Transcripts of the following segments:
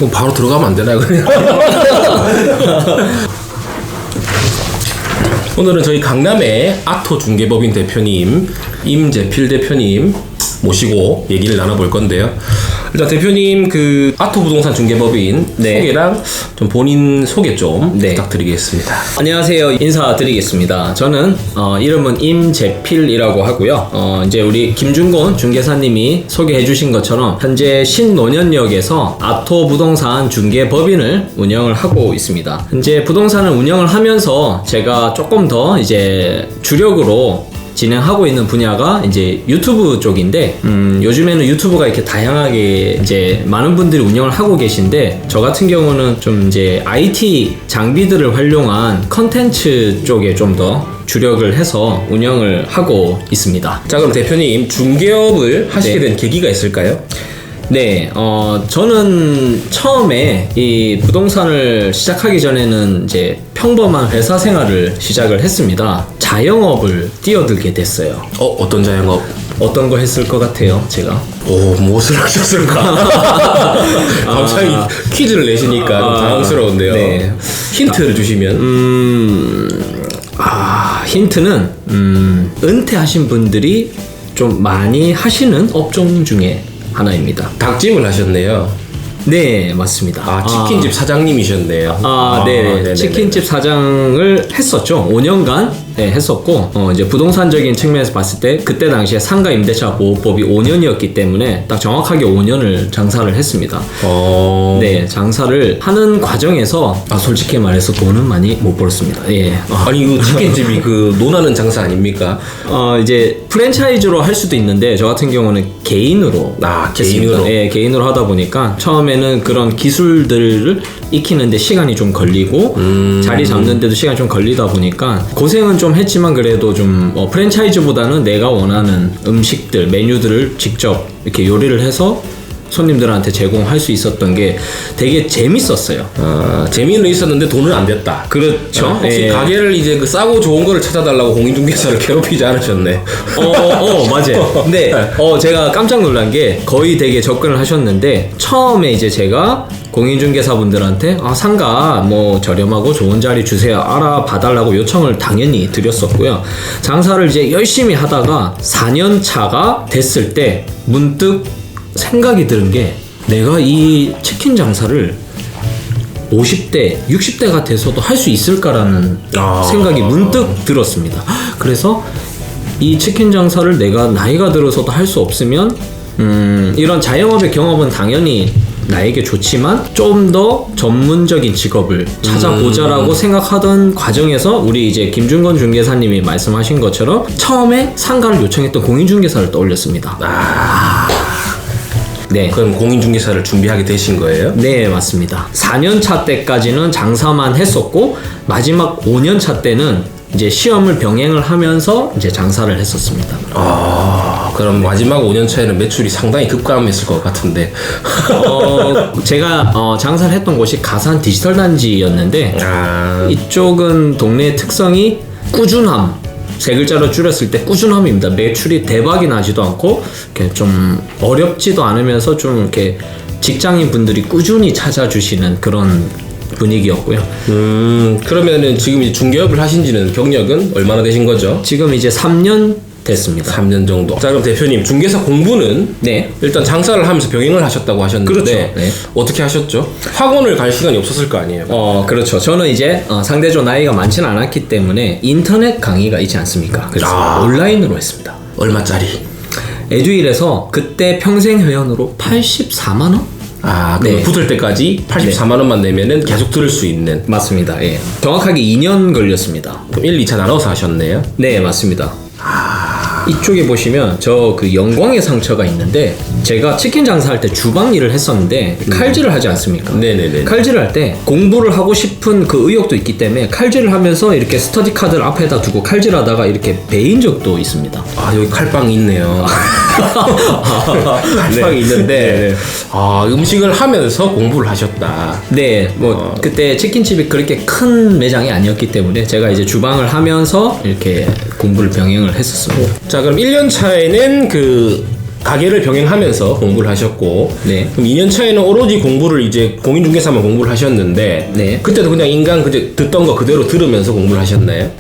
그럼 바로 들어가면 안 되나요, 그냥? 오늘은 저희 강남의 아토 중개법인 대표님 임재필 대표님 모시고 얘기를 나눠볼 건데요. 일단 대표님 그 아토 부동산 중개법인 소개랑 좀 본인 소개 좀 부탁드리겠습니다. 안녕하세요. 인사드리겠습니다. 저는 이름은 임재필이라고 하고요. 이제 우리 김준곤 중개사님이 소개해주신 것처럼 현재 신논현역에서 아토 부동산 중개법인을 운영을 하고 있습니다. 현재 부동산을 운영을 하면서 제가 조금 더 이제 주력으로 진행하고 있는 분야가 이제 유튜브 쪽인데, 요즘에는 유튜브가 이렇게 다양하게 이제 많은 분들이 운영을 하고 계신데, 저 같은 경우는 좀 이제 IT 장비들을 활용한 컨텐츠 쪽에 좀 더 주력을 해서 운영을 하고 있습니다. 자, 그럼 대표님 중개업을 하시게 된 계기가 있을까요? 네, 저는 처음에 이 부동산을 시작하기 전에는 이제 평범한 회사 생활을 시작을 했습니다. 자영업을 뛰어들게 됐어요. 어떤 자영업? 어떤 거 했을 것 같아요, 제가? 무엇을 하셨을까? 갑자기 퀴즈를 내시니까 좀 당황스러운데요. 네. 힌트를 주시면? 힌트는, 은퇴하신 분들이 좀 많이 하시는 업종 중에 하나입니다. 닭집을 하셨네요. 네, 맞습니다. 치킨집 사장님이셨네요. 네. 치킨집 사장을 했었죠. 5년간 했었고, 이제 부동산적인 측면에서 봤을 때 그때 당시에 상가 임대차 보호법이 5년이었기 때문에 딱 정확하게 5년을 장사를 했습니다. 네, 장사를 하는 과정에서 솔직히 말해서 돈은 많이 못 벌었습니다. 예. 아니, 그 치킨집이 그 논하는 장사 아닙니까? 이제 프랜차이즈로 할 수도 있는데 저 같은 경우는 개인으로 개인으로? 예, 개인으로 하다 보니까 처음에는 그런 기술들을 익히는데 시간이 좀 걸리고 자리 잡는데도 시간이 좀 걸리다 보니까 고생은 좀 했지만 그래도 좀 프랜차이즈보다는 내가 원하는 음식들, 메뉴들을 직접 이렇게 요리를 해서 손님들한테 제공할 수 있었던 게 되게 재밌었어요. 재미는 있었는데 돈은 안 됐다. 그렇죠. 혹시 가게를 이제 그 싸고 좋은 거를 찾아달라고 공인중개사를 괴롭히지 않으셨네. 맞아요. 근데 제가 깜짝 놀란 게 거의 되게 접근을 하셨는데, 처음에 이제 제가 공인중개사분들한테 상가 뭐 저렴하고 좋은 자리 주세요, 알아봐달라고 요청을 당연히 드렸었고요. 장사를 이제 열심히 하다가 4년 차가 됐을 때 문득 생각이 드는 게, 내가 이 치킨 장사를 50대, 60대가 돼서도 할 수 있을까라는 생각이 문득 들었습니다. 그래서 이 치킨 장사를 내가 나이가 들어서도 할 수 없으면 이런 자영업의 경험은 당연히 나에게 좋지만 좀 더 전문적인 직업을 찾아보자라고 생각하던 과정에서 우리 이제 김준건 중개사님이 말씀하신 것처럼 처음에 상가를 요청했던 공인중개사를 떠올렸습니다. 네. 그럼 공인중개사를 준비하게 되신 거예요? 네, 맞습니다. 4년차 때까지는 장사만 했었고, 마지막 5년차 때는 이제 시험을 병행을 하면서 이제 장사를 했었습니다. 그럼 마지막 5년 차에는 매출이 상당히 급감했을 것 같은데. 제가 장사를 했던 곳이 가산 디지털 단지였는데, 이쪽은 동네의 특성이 꾸준함, 세 글자로 줄였을 때 꾸준함입니다. 매출이 대박이 나지도 않고 이렇게 좀 어렵지도 않으면서 좀 이렇게 직장인 분들이 꾸준히 찾아주시는 그런 분위기였고요. 그러면은 지금 이제 중개업을 하신 지는 경력은 얼마나 되신 거죠? 지금 이제 3년 됐습니다. 3년 정도. 자, 그럼 대표님 중개사 공부는 일단 장사를 하면서 병행을 하셨다고 하셨는데, 그렇죠. 어떻게 하셨죠? 학원을 갈 시간이 없었을 거 아니에요? 그렇죠. 저는 이제 상대적으로 나이가 많지는 않았기 때문에 인터넷 강의가 있지 않습니까? 그래서 온라인으로 했습니다. 얼마짜리? 에듀윌에서 그때 평생 회원으로 84만 원? 그럼 붙을 때까지 84만 원만 내면은 계속 들을 수 있는. 맞습니다. 예. 정확하게 2년 걸렸습니다. 그럼 1, 2차 나눠서 하셨네요? 네, 맞습니다. 이쪽에 보시면 저 그 영광의 상처가 있는데, 제가 치킨 장사할 때 주방 일을 했었는데 칼질을 하지 않습니까? 네네네. 칼질을 할 때 공부를 하고 싶은 그 의욕도 있기 때문에 칼질을 하면서 이렇게 스터디 카드를 앞에다 두고 칼질하다가 이렇게 베인 적도 있습니다. 여기 칼빵이 있네요. 칼빵이 있는데 음식을 하면서 공부를 하셨다. 네, 뭐 그때 치킨집이 그렇게 큰 매장이 아니었기 때문에 제가 이제 주방을 하면서 이렇게 공부를 병행을 했었습니다. 자, 그럼 1년 차에는 그 가게를 병행하면서 공부를 하셨고, 네. 그럼 2년 차에는 오로지 공부를 이제 공인중개사만 공부를 하셨는데, 네. 그때도 그냥 인강 그제 듣던 거 그대로 들으면서 공부를 하셨나요?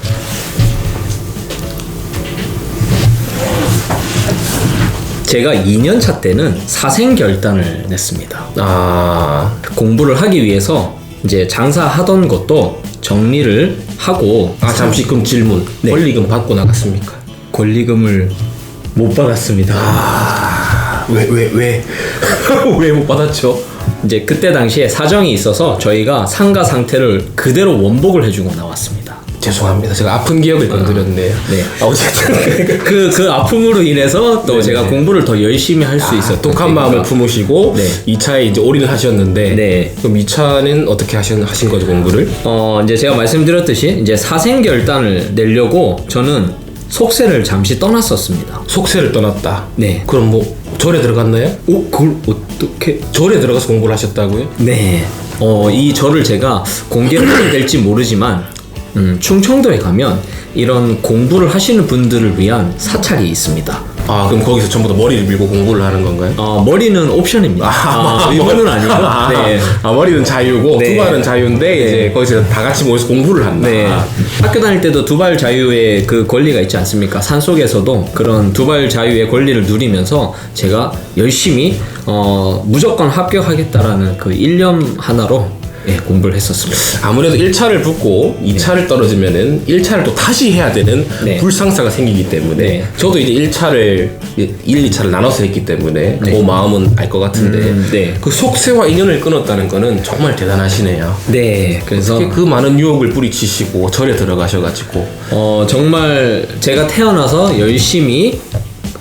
제가 2년 차 때는 사생결단을 냈습니다. 아, 공부를 하기 위해서 이제 장사하던 것도 정리를 하고 잠시 그럼 질문. 네. 권리금 받고 나갔습니까? 권리금을 못 받았습니다. 왜 왜 못 받았죠? 이제 그때 당시에 사정이 있어서 저희가 상가 상태를 그대로 원복을 해주고 나왔습니다. 죄송합니다. 제가 아픈 기억을 건드렸네요. 네. 어쨌든 그 아픔으로 인해서 또 네네. 제가 공부를 더 열심히 할 수 있었던 독한 마음을 품으시고 네. 2차에 이제 올인을 하셨는데, 네. 그럼 2차는 어떻게 하신 거죠, 공부를? 이제 제가 말씀드렸듯이 이제 사생결단을 내려고 저는 속세를 잠시 떠났었습니다. 속세를 떠났다. 네. 그럼 뭐 절에 들어갔나요? 그걸 어떻게? 절에 들어가서 공부를 하셨다고요? 네. 이 절을 제가 공개를 해도 될지 모르지만 충청도에 가면 이런 공부를 하시는 분들을 위한 사찰이 있습니다. 아, 그럼 거기서 전부 다 머리를 밀고 공부를 하는 건가요? 머리는 옵션입니다. 의무는 아니고. 네. 머리는 자유고 네. 두발은 자유인데 이제 거기서 다 같이 모여서 공부를 한다. 네. 학교 다닐 때도 두발 자유의 그 권리가 있지 않습니까? 산속에서도 그런 두발 자유의 권리를 누리면서 제가 열심히 무조건 합격하겠다라는 그 일념 하나로 공부를 했었습니다. 아무래도 1차를 붙고 2차를 떨어지면은 1차를 또 다시 해야 되는 네. 불상사가 생기기 때문에 네. 저도 이제 1차를 1, 2차를 나눠서 했기 때문에 네. 그 마음은 알 것 같은데 네. 그 속세와 인연을 끊었다는 거는 정말 대단하시네요. 네. 그래서 그 많은 유혹을 뿌리치시고 절에 들어가셔가지고 정말 제가 태어나서 열심히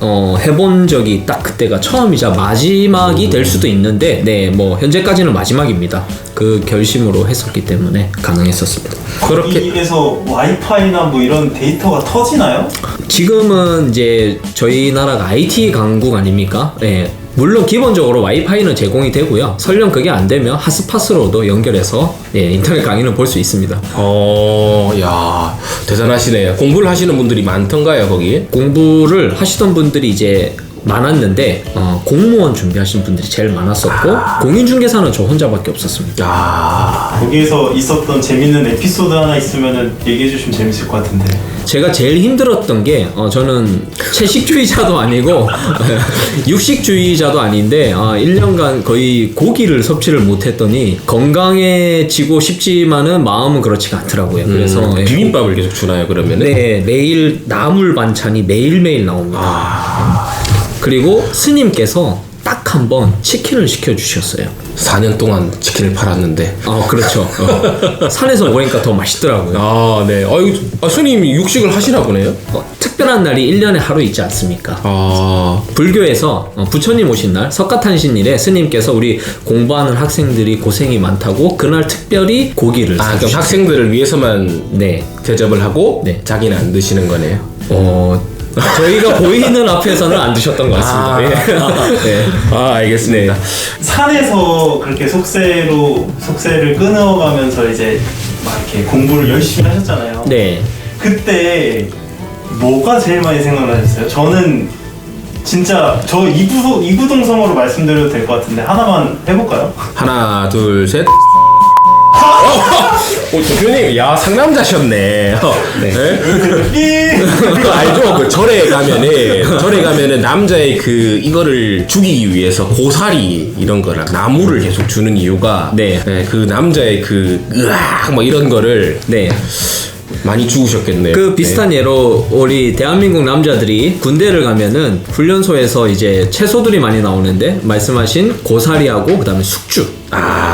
해본 적이 딱 그때가 처음이자 마지막이 될 수도 있는데, 네, 뭐 현재까지는 마지막입니다. 그 결심으로 했었기 때문에 가능했었습니다. 그렇게 거기에서 와이파이나 뭐 이런 데이터가 터지나요? 지금은 이제 저희 나라가 IT 강국 아닙니까? 네. 물론 기본적으로 와이파이는 제공이 되고요. 설령 그게 안 되면 핫스팟으로도 연결해서 인터넷 강의는 볼 수 있습니다. 야 대단하시네요. 공부를 하시는 분들이 많던가요, 거기? 공부를 하시던 분들이 이제 많았는데 공무원 준비하신 분들이 제일 많았었고 공인중개사는 저 혼자밖에 없었습니다. 야 거기에서 있었던 재밌는 에피소드 하나 있으면은 얘기해 주시면 재밌을 것 같은데. 제가 제일 힘들었던 게 저는 채식주의자도 아니고 육식주의자도 아닌데 1년간 거의 고기를 섭취를 못했더니 건강해지고 싶지만은 마음은 그렇지가 않더라고요. 그래서 비빔밥을 계속 주나요, 그러면은? 네, 매일 나물 반찬이 매일매일 나옵니다. 그리고 스님께서 딱 한 번 치킨을 시켜주셨어요. 4년 동안 치킨을 팔았는데. 그렇죠. 산에서 먹으니까 더 맛있더라고요. 네. 스님이 육식을 하시나 보네요? 특별한 날이 1년에 하루 있지 않습니까? 불교에서 부처님 오신 날 석가탄신일에 스님께서 우리 공부하는 학생들이 고생이 많다고 그날 특별히 고기를 그럼 학생들을 위해서만 네. 대접을 하고 네. 자기는 안 드시는 거네요. 저희가 보이는 앞에서는 안 드셨던 것 같습니다. 네. 알겠습니다. 산에서 그렇게 속세를 끊어가면서 이제 막 이렇게 공부를 열심히 하셨잖아요. 네. 그때 뭐가 제일 많이 생각나셨어요? 저는 진짜 저 이구동성으로 말씀드려도 될 것 같은데 하나만 해볼까요? 하나, 둘, 셋. 대표님, 상남자셨네. 네? 그거 알죠? 그 절에 가면은 남자의 이거를 죽이기 위해서 고사리 이런 거랑 나무를 계속 주는 이유가 그 남자의 으악 뭐 이런 거를 많이 죽으셨겠네요. 그 비슷한 예로 우리 대한민국 남자들이 군대를 가면은 훈련소에서 이제 채소들이 많이 나오는데 말씀하신 고사리하고 그다음에 숙주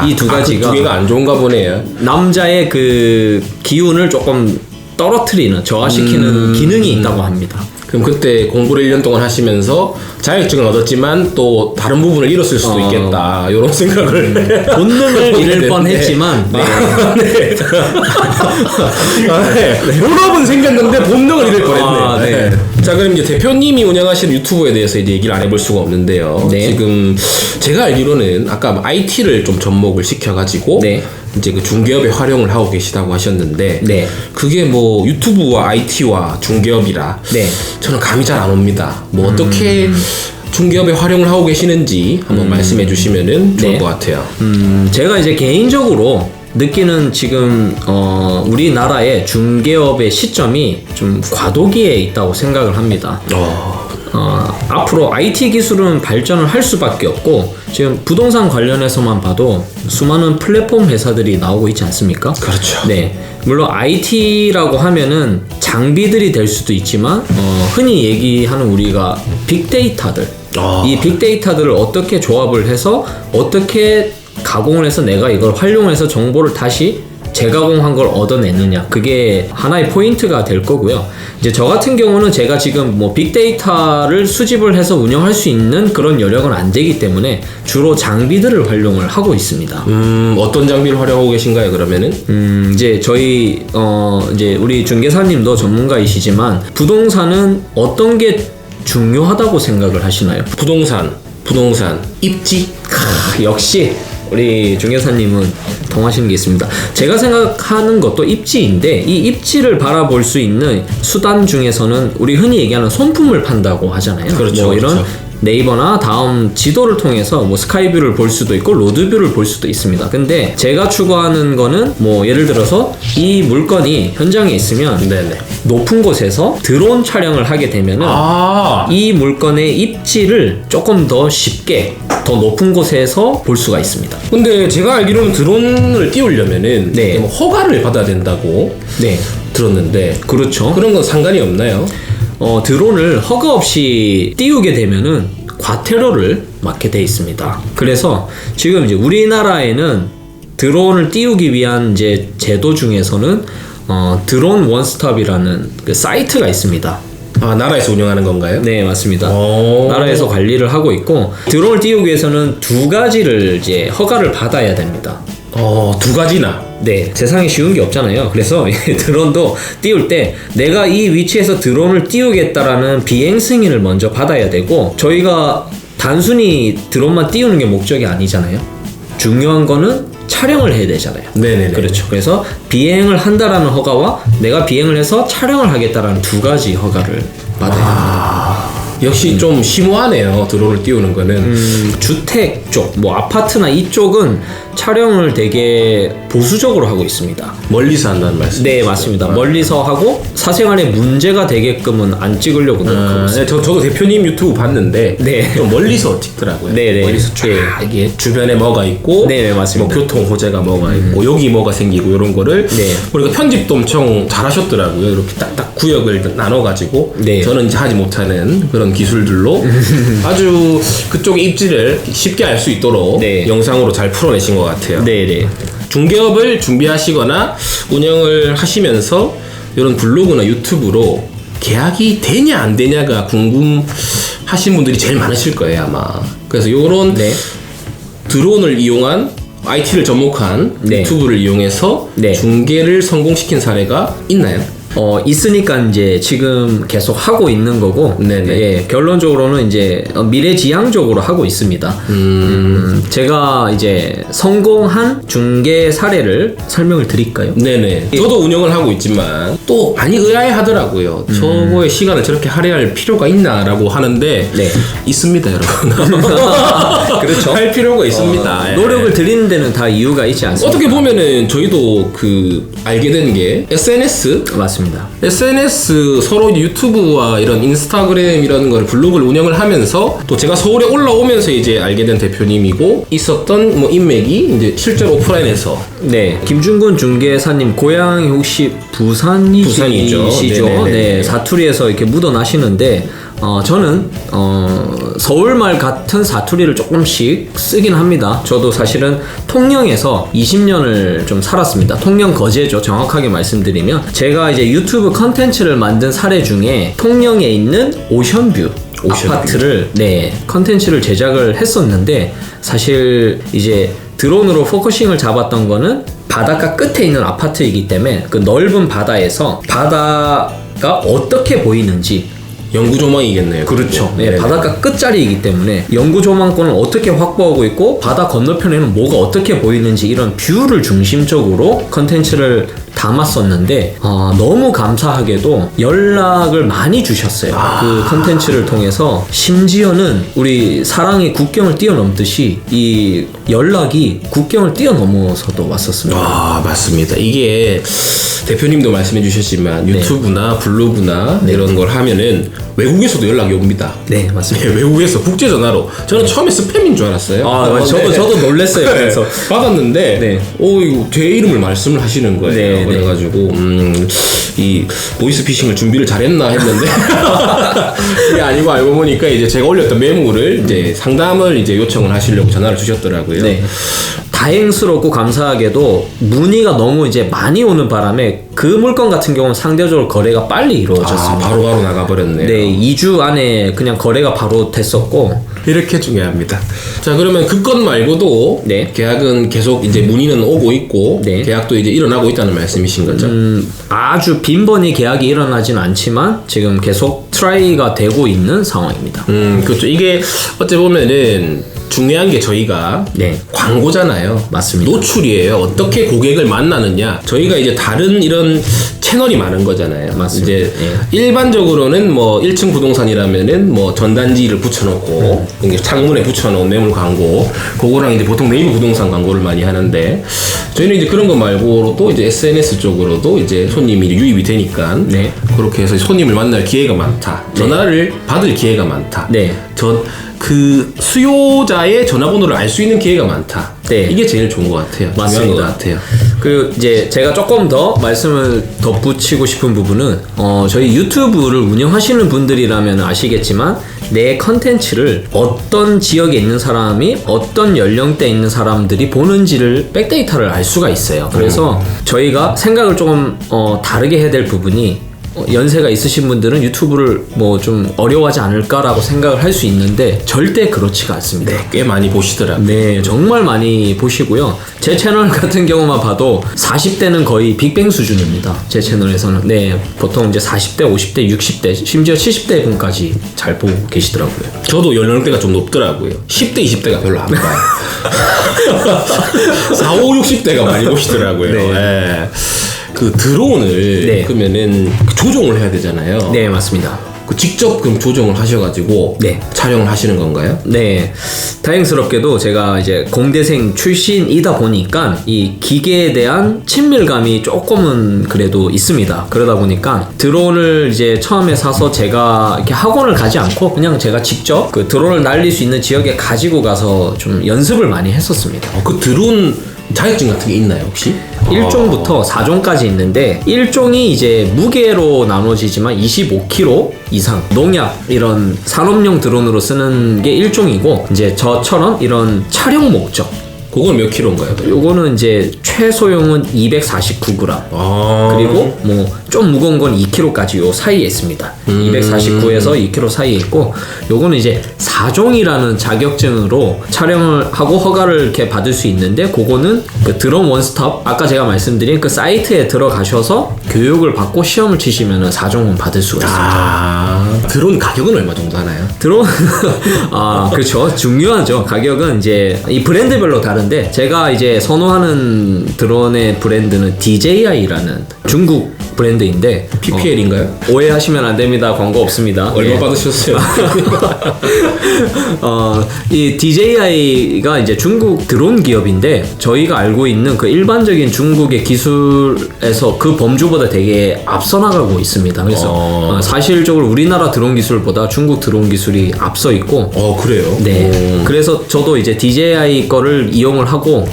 이 두 가지가 그 두 개가 안 좋은가 보네요. 남자의 그 기운을 조금 떨어뜨리는 저하시키는 기능이 있다고 합니다. 그럼 그때 공부를 1년 동안 하시면서 자격증을 얻었지만 또 다른 부분을 잃었을 수도 있겠다 이런 생각을 본능을 잃을 뻔했지만 본업은 생겼는데 본능을 잃을 뻔했네. 네. 자, 그럼 이제 대표님이 운영하시는 유튜브에 대해서 이제 얘기를 안 해볼 수가 없는데요. 네. 지금 제가 알기로는 아까 IT를 좀 접목을 시켜가지고 이제 그 중개업에 활용을 하고 계시다고 하셨는데 그게 뭐 유튜브와 IT와 중개업이라 저는 감이 잘 안 옵니다. 뭐 어떻게 중개업에 활용을 하고 계시는지 한번 말씀해 주시면은 좋을 네. 것 같아요. 제가 이제 개인적으로 느끼는 지금 우리나라의 중개업의 시점이 좀 과도기에 있다고 생각을 합니다. 앞으로 IT 기술은 발전을 할 수밖에 없고 지금 부동산 관련해서만 봐도 수많은 플랫폼 회사들이 나오고 있지 않습니까? 그렇죠. 네. 물론 IT라고 하면은 장비들이 될 수도 있지만 흔히 얘기하는 우리가 빅데이터들 이 빅데이터들을 어떻게 조합을 해서 어떻게 가공을 해서 내가 이걸 활용해서 정보를 다시 재가공한 걸 얻어내느냐 그게 하나의 포인트가 될 거고요. 이제 저 같은 경우는 제가 지금 뭐 빅데이터를 수집을 해서 운영할 수 있는 그런 여력은 안 되기 때문에 주로 장비들을 활용을 하고 있습니다. 어떤 장비를 활용하고 계신가요, 그러면은? 이제 저희 이제 우리 중개사님도 전문가이시지만 부동산은 어떤 게 중요하다고 생각을 하시나요? 부동산, 입지. 역시 우리 중개사님은 동하시는 게 있습니다. 제가 생각하는 것도 입지인데 이 입지를 바라볼 수 있는 수단 중에서는 우리 흔히 얘기하는 손품을 판다고 하잖아요. 그렇죠, 뭐 이런 그렇죠. 네이버나 다음 지도를 통해서 뭐 스카이뷰를 볼 수도 있고 로드뷰를 볼 수도 있습니다. 근데 제가 추구하는 거는 뭐 예를 들어서 이 물건이 현장에 있으면 네네. 높은 곳에서 드론 촬영을 하게 되면은 이 물건의 입지를 조금 더 쉽게 더 높은 곳에서 볼 수가 있습니다. 근데 제가 알기로는 드론을 띄우려면은 네. 뭐 허가를 받아야 된다고 네, 들었는데 그렇죠. 그런 건 상관이 없나요? 드론을 허가 없이 띄우게 되면은 과태료를 맞게 돼 있습니다. 그래서 지금 이제 우리나라에는 드론을 띄우기 위한 이제 제도 중에서는 드론 원스톱이라는 그 사이트가 있습니다. 나라에서 운영하는 건가요? 네, 맞습니다. 오. 나라에서 관리를 하고 있고 드론을 띄우기 위해서는 두 가지를 이제 허가를 받아야 됩니다. 두 가지나. 네, 세상에 쉬운 게 없잖아요. 그래서 드론도 띄울 때 내가 이 위치에서 드론을 띄우겠다라는 비행 승인을 먼저 받아야 되고 저희가 단순히 드론만 띄우는 게 목적이 아니잖아요. 중요한 거는 촬영을 해야 되잖아요. 네네네. 그렇죠. 그래서 비행을 한다라는 허가와 내가 비행을 해서 촬영을 하겠다라는 두 가지 허가를 받아야 됩니다. 역시 좀 심오하네요. 드론을 띄우는 거는. 주택 쪽, 뭐 아파트나 이쪽은 촬영을 되게 보수적으로 하고 있습니다. 멀리서 한다는 말씀. 네, 맞습니다. 멀리서 하고 사생활에 문제가 되게끔은 안 찍으려고 노력하고 있습니다. 저도 대표님 유튜브 봤는데 네. 좀 멀리서 찍더라고요. 네네. 멀리서 쫙 이게 주변에 뭐가 있고, 네, 맞습니다. 뭐 교통 호재가 뭐가 있고, 여기 뭐가 생기고 이런 거를 네. 우리가 편집도 엄청 잘하셨더라고요. 이렇게 딱딱 구역을 나눠가지고 네. 저는 이제 하지 못하는 그런 기술들로 아주 그쪽의 입지를 쉽게 알 수 있도록 네. 영상으로 잘 풀어내신 것 같아요. 네네. 중개업을 준비하시거나 운영을 하시면서 이런 블로그나 유튜브로 계약이 되냐 안 되냐가 궁금하신 분들이 제일 많으실 거예요 아마. 그래서 이런 네. 드론을 이용한 IT를 접목한 네. 유튜브를 이용해서 네. 중개를 성공시킨 사례가 있나요? 있으니까 이제 지금 계속 하고 있는 거고, 네네. 예, 결론적으로는 이제 미래지향적으로 하고 있습니다. 제가 이제 성공한 중개 사례를 설명을 드릴까요? 네네. 저도 운영을 하고 있지만 또 많이 의아해하더라고요. 저거의 시간을 저렇게 할애할 필요가 있나라고 하는데 네. 있습니다, 여러분. 그렇죠. 할 필요가 있습니다. 예. 노력을 들이는 데는 다 이유가 있지 않습니까? 어떻게 보면은 저희도 알게 된 게 SNS 맞습니다. SNS 서로 유튜브와 이런 인스타그램 이런 걸 블로그를 운영을 하면서 또 제가 서울에 올라오면서 이제 알게 된 대표님이고 있었던 뭐 인맥이 이제 실제로 오프라인에서 네, 김준근 중개사님 고향이 혹시 부산이죠. 부산이시죠? 네네네. 네, 사투리에서 이렇게 묻어나시는데 저는 서울말 같은 사투리를 조금씩 쓰긴 합니다. 저도 사실은 통영에서 20년을 좀 살았습니다. 통영 거제죠. 정확하게 말씀드리면 제가 이제 유튜브 컨텐츠를 만든 사례 중에 통영에 있는 오션뷰 아파트를 컨텐츠를 제작을 했었는데 사실 이제 드론으로 포커싱을 잡았던 거는 바닷가 끝에 있는 아파트이기 때문에 그 넓은 바다에서 바다가 어떻게 보이는지 영구 조망이겠네요. 그렇죠. 그리고. 네, 바닷가 끝자리이기 때문에 영구 조망권을 어떻게 확보하고 있고 바다 건너편에는 뭐가 어떻게 보이는지 이런 뷰를 중심적으로 컨텐츠를 담았었는데 너무 감사하게도 연락을 많이 주셨어요. 그 컨텐츠를 통해서 심지어는 우리 사랑이 국경을 뛰어넘듯이 이 연락이 국경을 뛰어넘어서도 왔었습니다. 아, 맞습니다. 이게 대표님도 말씀해 주셨지만 유튜브나 블로그나 이런 걸 하면은 외국에서도 연락이 옵니다. 네, 맞습니다. 네, 외국에서 국제 전화로. 저는 처음에 스팸인 줄 알았어요. 저도 놀랐어요. 그래서 받았는데 네. 이거 제 이름을 말씀을 하시는 거예요. 네, 그래가지고 이 보이스피싱을 준비를 잘했나 했는데 그게 아니고 알고 보니까 이제 제가 올렸던 메모를 이제 상담을 이제 요청을 하시려고 전화를 주셨더라고요. 네. 다행스럽고 감사하게도 문의가 너무 이제 많이 오는 바람에 그 물건 같은 경우는 상대적으로 거래가 빨리 이루어졌습니다. 바로바로 나가버렸네요. 네, 2주 안에 그냥 거래가 바로 됐었고. 이렇게 중요합니다. 자, 그러면 그 건 말고도 네. 계약은 계속 이제 문의는 오고 있고 네. 계약도 이제 일어나고 있다는 말씀이신 거죠? 아주 빈번히 계약이 일어나진 않지만 지금 계속 트라이가 되고 있는 상황입니다. 그렇죠. 이게 어찌 보면은 중요한 게 저희가 네. 광고잖아요. 맞습니다. 노출이에요. 어떻게 고객을 만나느냐. 저희가 이제 다른 이런 채널이 많은 거잖아요. 맞습니다. 이제 예. 일반적으로는 뭐 1층 부동산이라면은 뭐 전단지를 붙여놓고 이게 창문에 붙여놓은 매물 광고, 그거랑 이제 보통 네이버 부동산 광고를 많이 하는데 저희는 이제 그런 거 말고도 이제 SNS 쪽으로도 이제 손님이 유입이 되니까 네. 그렇게 해서 손님을 만날 기회가 많다. 전화를 받을 기회가 많다. 네. 그 수요자의 전화번호를 알 수 있는 기회가 많다. 네. 이게 제일 좋은 것 같아요. 중요한 맞습니다. 것 같아요. 그리고 이제 제가 조금 더 말씀을 덧붙이고 싶은 부분은 저희 유튜브를 운영하시는 분들이라면 아시겠지만 내 컨텐츠를 어떤 지역에 있는 사람이 어떤 연령대에 있는 사람들이 보는지를 백데이터를 알 수가 있어요. 그래서 저희가 생각을 조금 다르게 해야 될 부분이 연세가 있으신 분들은 유튜브를 뭐 좀 어려워하지 않을까라고 생각을 할 수 있는데 절대 그렇지가 않습니다. 네, 꽤 많이 보시더라고요. 네, 정말 많이 보시고요. 제 채널 같은 경우만 봐도 40대는 거의 빅뱅 수준입니다. 제 채널에서는. 네, 보통 이제 40대, 50대, 60대, 심지어 70대 분까지 잘 보고 계시더라고요. 저도 연령대가 좀 높더라고요. 10대, 20대가 별로 안 봐요. 4, 5, 60대가 많이 보시더라고요. 네. 네. 그 드론을 네. 그러면은 조종을 해야 되잖아요. 네, 맞습니다. 그 직접 그럼 조종을 하셔가지고 네. 촬영을 하시는 건가요? 네, 다행스럽게도 제가 이제 공대생 출신이다 보니까 이 기계에 대한 친밀감이 조금은 그래도 있습니다. 그러다 보니까 드론을 이제 처음에 사서 제가 이렇게 학원을 가지 않고 그냥 제가 직접 그 드론을 날릴 수 있는 지역에 가지고 가서 좀 연습을 많이 했었습니다. 그 드론 자격증 같은 게 있나요 혹시? 1종부터 4종까지 있는데 1종이 이제 무게로 나눠지지만 25kg 이상 농약 이런 산업용 드론으로 쓰는 게 1종이고 이제 저처럼 이런 촬영 목적 그건 몇 킬로인가요? 요거는 이제 최소용은 249g 그리고 뭐 좀 무거운 건 2kg까지 요 사이에 있습니다. 249에서 2kg 사이에 있고 요거는 이제 4종이라는 자격증으로 촬영을 하고 허가를 이렇게 받을 수 있는데 그거는 그 드론 원스톱 아까 제가 말씀드린 그 사이트에 들어가셔서 교육을 받고 시험을 치시면은 4종은 받을 수가 있습니다. 드론 가격은 얼마 정도 하나요? 드론 그렇죠. 중요하죠. 가격은 이제 이 브랜드별로 다른데 제가 이제 선호하는 드론의 브랜드는 DJI라는 중국 브랜드인데 PPL인가요? 오해하시면 안 됩니다. 광고 없습니다. 얼마 받으셨어요? 이 DJI가 이제 중국 드론 기업인데 저희가 알고 있는 그 일반적인 중국의 기술에서 그 범주보다 되게 앞서 나가고 있습니다. 그래서 사실적으로 우리나라 드론 기술보다 중국 드론 기술이 앞서 있고 그래요? 네. 그래서 저도 이제 DJI 거를 이용을 하고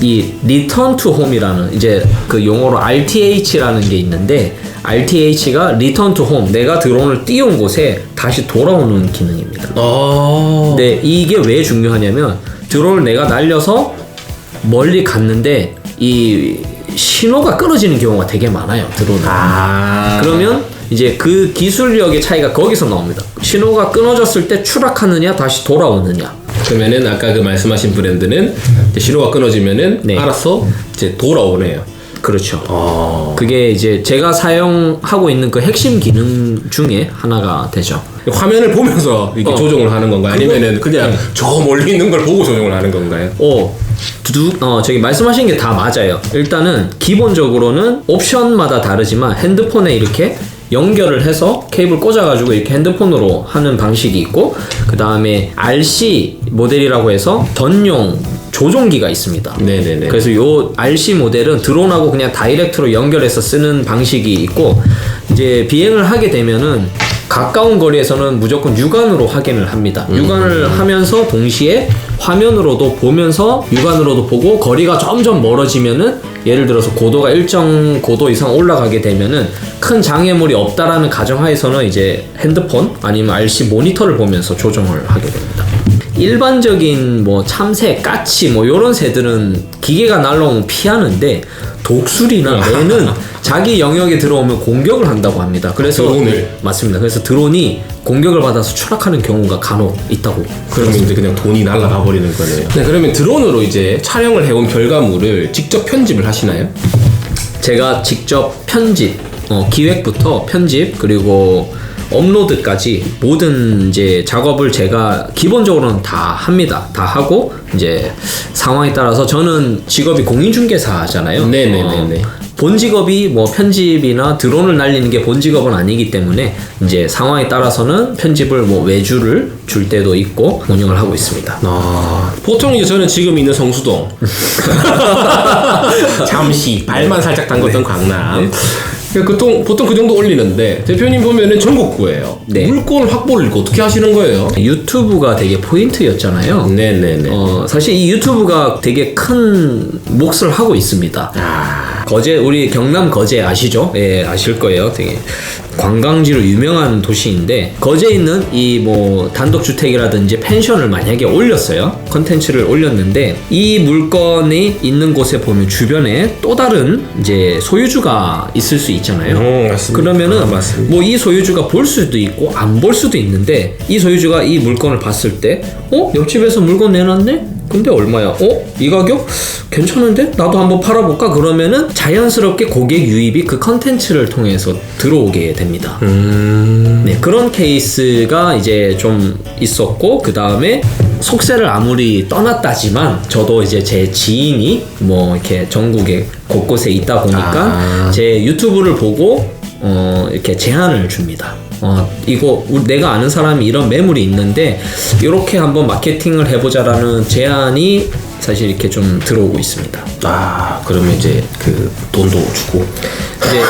이 Return to Home이라는 이제 그 용어로 RTH라는 게 있는데 RTH가 Return to Home 내가 드론을 띄운 곳에 다시 돌아오는 기능입니다. 네, 이게 왜 중요하냐면 드론을 내가 날려서 멀리 갔는데 이 신호가 끊어지는 경우가 되게 많아요. 드론은. 그러면 이제 그 기술력의 차이가 거기서 나옵니다. 신호가 끊어졌을 때 추락하느냐 다시 돌아오느냐. 그러면은 아까 그 말씀하신 브랜드는 이제 신호가 끊어지면은 네. 알아서 이제 돌아오네요. 그렇죠. 그게 이제 제가 사용하고 있는 그 핵심 기능 중에 하나가 되죠. 화면을 보면서 이렇게 조정을 하는 건가요? 아니면은 그냥 저 멀리 있는 걸 보고 조정을 하는 건가요? 저기 말씀하신 게 다 맞아요. 일단은 기본적으로는 옵션마다 다르지만 핸드폰에 이렇게 연결을 해서 케이블 꽂아가지고 이렇게 핸드폰으로 하는 방식이 있고, 그 다음에 RC 모델이라고 해서 전용 조종기가 있습니다. 네네네. 그래서 요 RC 모델은 드론하고 그냥 다이렉트로 연결해서 쓰는 방식이 있고, 이제 비행을 하게 되면은 가까운 거리에서는 무조건 육안으로 확인을 합니다. 육안을 하면서 동시에 화면으로도 보면서 육안으로도 보고, 거리가 점점 멀어지면은 예를 들어서 고도가 일정 고도 이상 올라가게 되면은 큰 장애물이 없다라는 가정하에서는 이제 핸드폰 아니면 RC 모니터를 보면서 조정을 하게 됩니다. 일반적인 뭐 참새, 까치 뭐 요런 새들은 기계가 날라오면 피하는데, 독수리나 매는 자기 영역에 들어오면 공격을 한다고 합니다. 그래서 드론을? 맞습니다. 그래서 드론이 공격을 받아서 추락하는 경우가 간혹 있다고. 그러면 이제 그냥 돈이 날아가 버리는 거네요. 네, 그러면 드론으로 이제 촬영을 해온 결과물을 직접 편집을 하시나요? 제가 직접 편집, 기획부터 편집 그리고 업로드까지 모든 이제 작업을 제가 기본적으로는 다 합니다. 다 하고 이제 상황에 따라서, 저는 직업이 공인중개사잖아요. 네네네네. 본 직업이 뭐 편집이나 드론을 날리는 게 본 직업은 아니기 때문에 이제 상황에 따라서는 편집을 뭐 외주를 줄 때도 있고 운영을 하고 있습니다. 보통 이제 저는 지금 있는 성수동 잠시 발만 살짝 담궜던 강남 보통 그 정도 올리는데, 대표님 보면은 전국구예요. 네. 물건 확보를 어떻게 하시는 거예요? 유튜브가 되게 포인트였잖아요. 네네네. 사실 이 유튜브가 되게 큰 몫을 하고 있습니다. 거제, 우리 경남 거제 아시죠? 예, 아실 거예요. 되게 관광지로 유명한 도시인데, 거제에 있는 이 뭐 단독주택이라든지 펜션을 만약에 올렸어요. 컨텐츠를 올렸는데, 이 물건이 있는 곳에 보면 주변에 또 다른 이제 소유주가 있을 수 있잖아요. 맞습니다. 그러면은 맞습니다. 뭐 이 소유주가 볼 수도 있고 안 볼 수도 있는데, 이 소유주가 이 물건을 봤을 때 옆집에서 물건 내놨네? 근데 얼마야? 이 가격? 괜찮은데? 나도 한번 팔아볼까? 그러면은 자연스럽게 고객 유입이 그 컨텐츠를 통해서 들어오게 됩니다. 네, 그런 케이스가 이제 좀 있었고, 그 다음에 속세를 아무리 떠났다지만 저도 이제 제 지인이 뭐 이렇게 전국에 곳곳에 있다 보니까 제 유튜브를 보고 이렇게 제안을 줍니다. 이거 내가 아는 사람이 이런 매물이 있는데 이렇게 한번 마케팅을 해보자라는 제안이 사실 이렇게 좀 들어오고 있습니다. 그러면 이제 그 돈도 주고.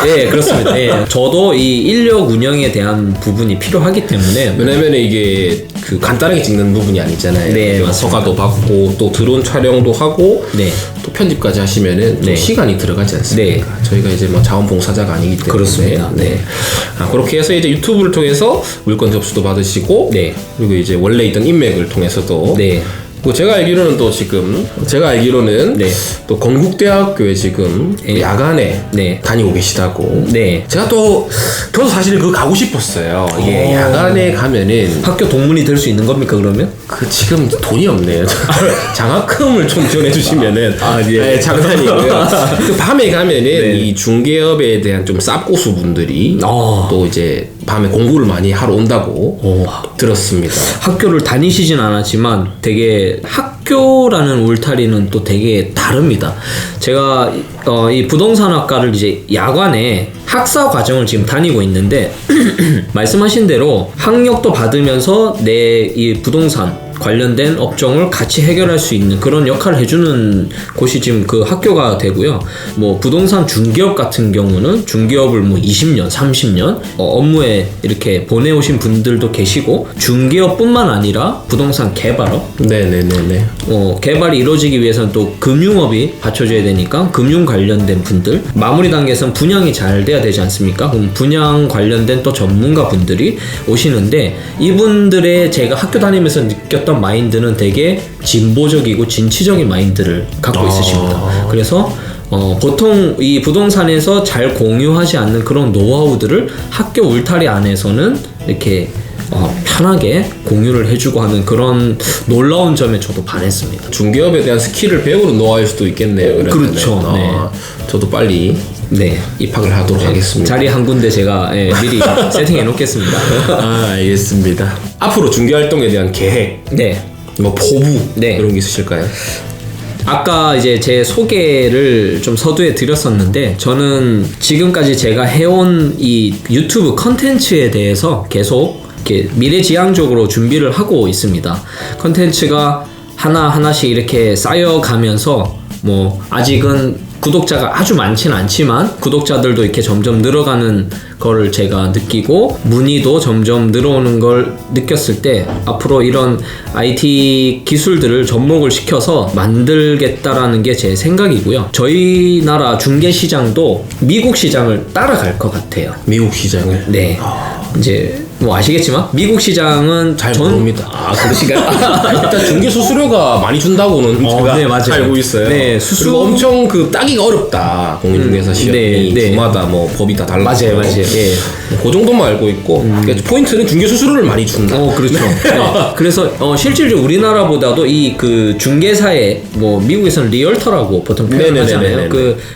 예, 그렇습니다. 예, 저도 이 인력 운영에 대한 부분이 필요하기 때문에. 왜냐면 이게 그 간단하게 찍는 부분이 아니잖아요. 네, 맞습니다. 허가도 받고 또 드론 촬영도 하고 네. 또 편집까지 하시면은 좀 네. 시간이 들어가지 않습니까? 저희가 이제 뭐 자원봉사자가 아니기 때문에. 그렇습니다. 네. 그렇게 해서 이제 유튜브를 통해서 물건 접수도 받으시고, 네. 그리고 이제 원래 있던 인맥을 통해서도. 네. 제가 알기로는 네. 또 건국대학교에 지금 예. 야간에 네. 다니고 계시다고. 네. 저도 사실 그거 가고 싶었어요. 이게 야간에 가면은 학교 동문이 될 수 있는 겁니까, 그러면? 지금 돈이 없네요. 장학금을 좀 지원해 주시면은 예. 장난이고요. 그 밤에 가면은 이 중개업에 대한 좀 쌉고수 분들이 또 이제 밤에 공부를 많이 하러 온다고 들었습니다. 학교를 다니시진 않았지만 되게 학교라는 울타리는 또 되게 다릅니다. 제가 이 부동산학과를 이제 야간에 학사 과정을 지금 다니고 있는데 말씀하신 대로 학력도 받으면서 내 이 부동산 관련된 업종을 같이 해결할 수 있는 그런 역할을 해주는 곳이 지금 그 학교가 되고요. 뭐 부동산 중개업 같은 경우는 중개업을 뭐 20년, 30년 업무에 이렇게 보내오신 분들도 계시고, 중개업뿐만 아니라 부동산 개발업, 네네네네. 개발이 이루어지기 위해서는 또 금융업이 받쳐줘야 되니까 금융 관련된 분들, 마무리 단계에서는 분양이 잘 돼야 되지 않습니까? 그럼 분양 관련된 또 전문가 분들이 오시는데, 이분들의 제가 학교 다니면서 느꼈던 마인드는 되게 진보적이고 진취적인 마인드를 갖고 있으십니다. 그래서 보통 이 부동산에서 잘 공유하지 않는 그런 노하우들을 학교 울타리 안에서는 이렇게 편하게 공유를 해주고 하는 그런 놀라운 점에 저도 반했습니다. 중개업에 대한 스킬을 배우는 노하우일 수도 있겠네요. 그러면은. 그렇죠. 네. 저도 빨리 네. 입학을 하도록 하겠습니다. 자리 한 군데 제가 미리 세팅해 놓겠습니다. 알겠습니다. 앞으로 중개 활동에 대한 계획, 네. 뭐 포부 네. 이런 게 있으실까요? 아까 이제 제 소개를 좀 서두에 드렸었는데 저는 지금까지 제가 해온 이 유튜브 컨텐츠에 대해서 계속 이렇게 미래지향적으로 준비를 하고 있습니다. 컨텐츠가 하나하나씩 이렇게 쌓여가면서 뭐 아직은 구독자가 아주 많지는 않지만 구독자들도 이렇게 점점 늘어가는 걸 제가 느끼고 문의도 점점 늘어오는 걸 느꼈을 때 앞으로 이런 IT 기술들을 접목을 시켜서 만들겠다라는 게 제 생각이고요. 저희 나라 중개 시장도 미국 시장을 따라갈 것 같아요. 미국 시장을. 네. 이제 뭐 아시겠지만 미국 시장은 잘 모릅니다. 그러신가요? 일단 중개 수수료가 많이 준다고는 제가 네, 맞아요. 알고 있어요. 네, 그리고 엄청 그 따기가 어렵다. 공인중개사 시험이 네. 주마다 뭐 법이 다 달라서. 맞아요. 예. 그 정도만 알고 있고 그러니까 포인트는 중개 수수료를 많이 준다. 그렇죠. 네. 그래서 실질적으로 우리나라보다도 이 그 중개사의 뭐 미국에서는 리얼터라고 보통 표현하잖아요.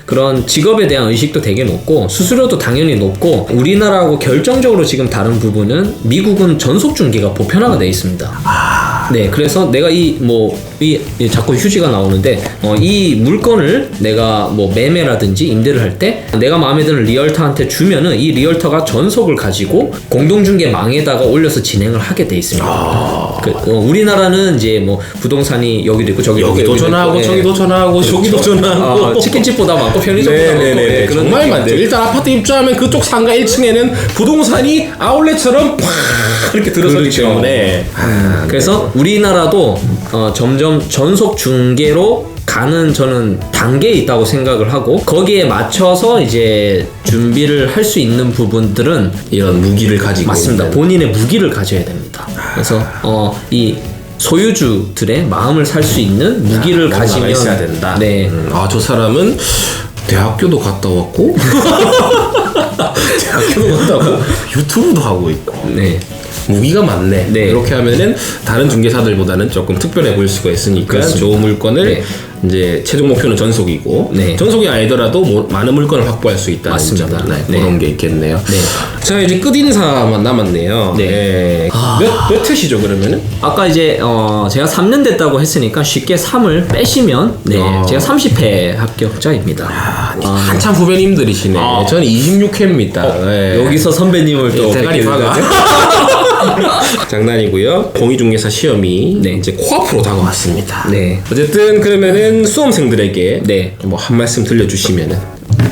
그런 직업에 대한 의식도 되게 높고 수수료도 당연히 높고 우리나라하고 결정적으로 지금 다른 부분은 미국은 전속 중개가 보편화가 돼 있습니다. 네, 그래서 내가 이 자꾸 휴지가 나오는데 이 물건을 내가 뭐 매매라든지 임대를 할 때 내가 마음에 드는 리얼터한테 주면은 이 리얼터가 전속을 가지고 공동중개망에다가 올려서 진행을 하게 돼 있습니다. 우리나라는 이제 뭐 부동산이 여기도 있고 저기도 여기도 전화하고 저기도 전화하고 저기도 전화하고 치킨집보다 많고 편의점보다 많고 네네네. 그런 정말 느낌인데. 많죠. 일단 아파트 입주하면 그쪽 상가 1층에는 부동산이 아울렛처럼 팍 이렇게 들어서기 그렇죠. 때문에 그래서 우리나라도 점점 전속 중개로 가는 저는 단계에 있다고 생각을 하고 거기에 맞춰서 이제 준비를 할 수 있는 부분들은 이런 무기를 가지고 맞습니다. 있는. 본인의 무기를 가져야 됩니다. 그래서 이 소유주들의 마음을 살 수 있는 무기를 뭔가가 가지면 있어야 된다. 네. 저 사람은 대학교도 갔다 왔고 대학교도 갔다 왔고 유튜브도 하고 있고 네. 무기가 많네. 네. 이렇게 하면은 다른 중개사들보다는 조금 특별해 보일 수가 있으니까 그렇습니다. 좋은 물건을 네. 이제 최종 목표는 전속이고 네. 전속이 아니더라도 많은 물건을 확보할 수 있다는 맞습니다. 점. 네, 네. 그런 게 있겠네요. 네. 자 이제 끝인사만 남았네요. 네. 몇 회시죠 그러면은? 아까 이제 제가 3년 됐다고 했으니까 쉽게 3을 빼시면 제가 30회 합격자입니다. 한참 후배님들이시네. 저는 26회입니다. 여기서 선배님을 또 대가리 뵙게 박아. 되죠? 장난이고요. 공인중개사 시험이 네. 이제 코앞으로 다가왔습니다. 네. 어쨌든 그러면은 수험생들에게 네. 뭐 한 말씀 들려주시면은.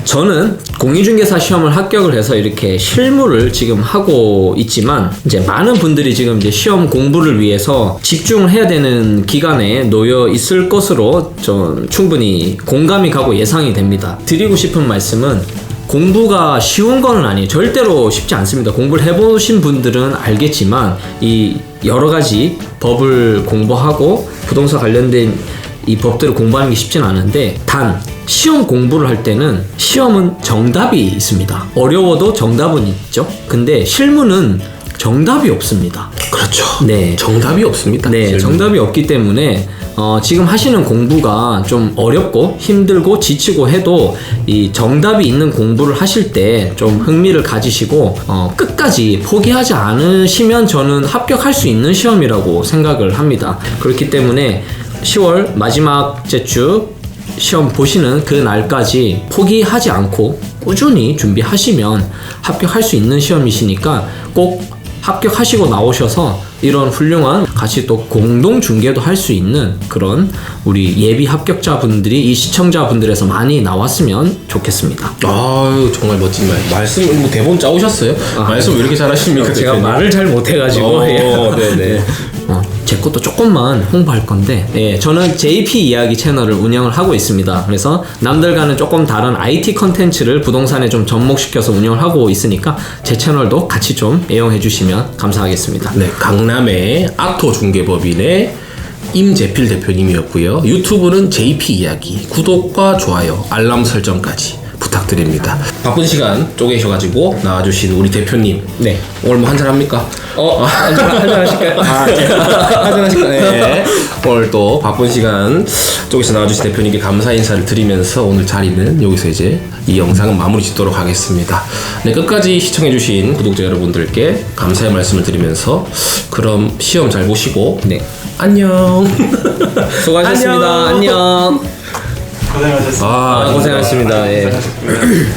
저는 공인중개사 시험을 합격을 해서 이렇게 실무를 지금 하고 있지만 이제 많은 분들이 지금 이제 시험 공부를 위해서 집중을 해야 되는 기간에 놓여 있을 것으로 좀 충분히 공감이 가고 예상이 됩니다. 드리고 싶은 말씀은 공부가 쉬운 건 아니에요. 절대로 쉽지 않습니다. 공부를 해보신 분들은 알겠지만 이 여러 가지 법을 공부하고 부동산 관련된 이 법들을 공부하는 게 쉽진 않은데 단 시험 공부를 할 때는 시험은 정답이 있습니다. 어려워도 정답은 있죠. 근데 실무는 정답이 없습니다. 그렇죠. 네. 정답이 없습니다. 네, 정답이 없기 때문에 지금 하시는 공부가 좀 어렵고 힘들고 지치고 해도 이 정답이 있는 공부를 하실 때 좀 흥미를 가지시고 끝까지 포기하지 않으시면 저는 합격할 수 있는 시험이라고 생각을 합니다. 그렇기 때문에 10월 마지막 주 시험 보시는 그 날까지 포기하지 않고 꾸준히 준비하시면 합격할 수 있는 시험이시니까 꼭 합격하시고 나오셔서 이런 훌륭한 같이 또 공동 중개도 할 수 있는 그런 우리 예비 합격자분들이 이 시청자분들에서 많이 나왔으면 좋겠습니다. 아유 정말 멋진 말씀. 뭐 대본 짜오셨어요? 말씀 왜 이렇게 잘하십니까? 제가 대표님? 말을 잘 못해가지고 네네. 제 것도 조금만 홍보할 건데 저는 JP 이야기 채널을 운영을 하고 있습니다. 그래서 남들과는 조금 다른 IT 컨텐츠를 부동산에 좀 접목시켜서 운영을 하고 있으니까 제 채널도 같이 좀 애용해 주시면 감사하겠습니다. 네, 강남의 아토 중개법인의 임재필 대표님이었고요. 유튜브는 JP 이야기, 구독과 좋아요, 알람 설정까지 부탁드립니다. 바쁜 시간 쪼개셔가지고 나와주신 우리 대표님. 네. 오늘 뭐 한잔 합니까? 한잔 하실까요? 한잔 하실까요? 네. 오늘 또 바쁜 시간 쪼개서 나와주신 대표님께 감사 인사를 드리면서 오늘 자리는 여기서 이제 이 영상은 마무리 짓도록 하겠습니다. 네, 끝까지 시청해주신 구독자 여러분들께 감사의 말씀을 드리면서 그럼 시험 잘 보시고 네. 안녕. 수고하셨습니다. 안녕. 고생하셨습니다. 아, 고생하셨습니다. 예. 고생하셨고요.